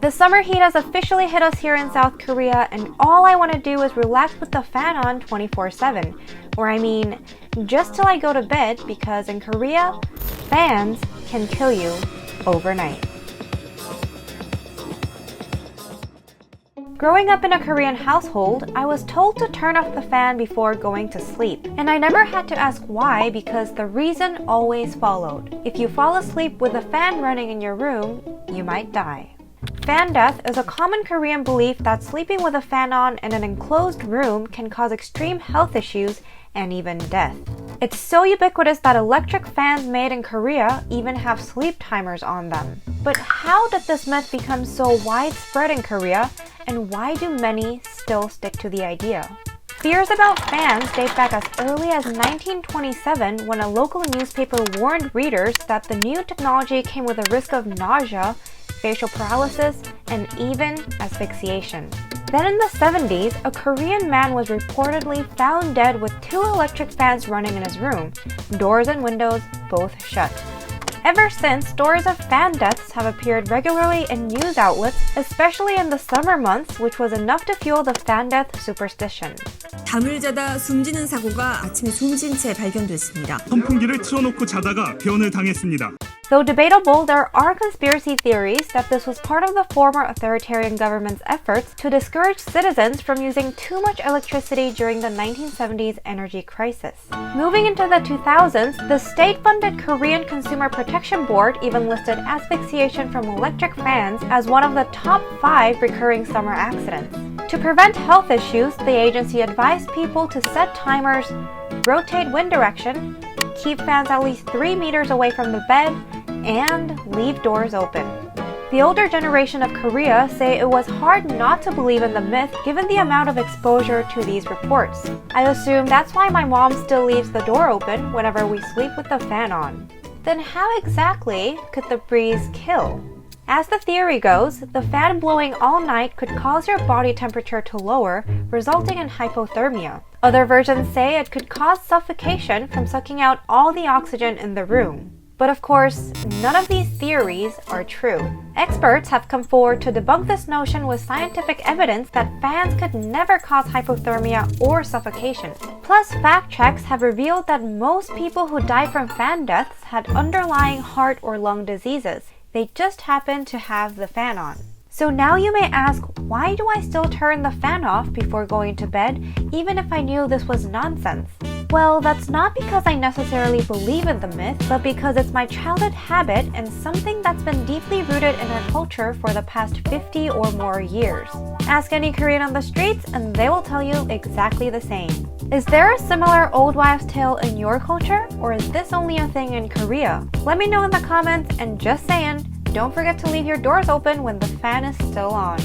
The summer heat has officially hit us here in South Korea, and all I want to do is relax with the fan on 24/7. Or I mean, just till I go to bed, because in Korea, fans can kill you overnight. Growing up in a Korean household, I was told to turn off the fan before going to sleep. And I never had to ask why because the reason always followed. If you fall asleep with the fan running in your room, you might die. Fan death is a common Korean belief that sleeping with a fan on in an enclosed room can cause extreme health issues and even death. It's so ubiquitous that electric fans made in Korea even have sleep timers on them. But how did this myth become so widespread in Korea, and why do many still stick to the idea? Fears about fans date back as early as 1927 when a local newspaper warned readers that the new technology came with a risk of nausea, facial paralysis, and even asphyxiation. Then in the 70s, a Korean man was reportedly found dead with 2 electric fans running in his room, doors and windows both shut. Ever since, stories of fan deaths have appeared regularly in news outlets, especially in the summer months, which was enough to fuel the fan death superstition. 잠을 자다 숨지는 사고가 아침에 숨진 채 발견됐습니다. 선풍기를 틀어놓고 자다가 변을 당했습니다. Though debatable, there are conspiracy theories that this was part of the former authoritarian government's efforts to discourage citizens from using too much electricity during the 1970s energy crisis. Moving into the 2000s, the state-funded Korean Consumer Protection Board even listed asphyxiation from electric fans as one of the top 5 recurring summer accidents. To prevent health issues, the agency advised people to set timers, rotate wind direction, keep fans at least 3 meters away from the bed, and leave doors open. The older generation of Korea say it was hard not to believe in the myth given the amount of exposure to these reports. I assume that's why my mom still leaves the door open whenever we sleep with the fan on. Then how exactly could the breeze kill? As the theory goes, the fan blowing all night could cause your body temperature to lower, resulting in hypothermia. Other versions say it could cause suffocation from sucking out all the oxygen in the room. But of course, none of these theories are true. Experts have come forward to debunk this notion with scientific evidence that fans could never cause hypothermia or suffocation. Plus, fact checks have revealed that most people who die from fan deaths had underlying heart or lung diseases. They just happened to have the fan on. So now you may ask, why do I still turn the fan off before going to bed, even if I knew this was nonsense? Well, that's not because I necessarily believe in the myth, but because it's my childhood habit and something that's been deeply rooted in our culture for the past 50 or more years. Ask any Korean on the streets and they will tell you exactly the same. Is there a similar old wives' tale in your culture, or is this only a thing in Korea? Let me know in the comments, and just saying, don't forget to leave your doors open when the fan is still on.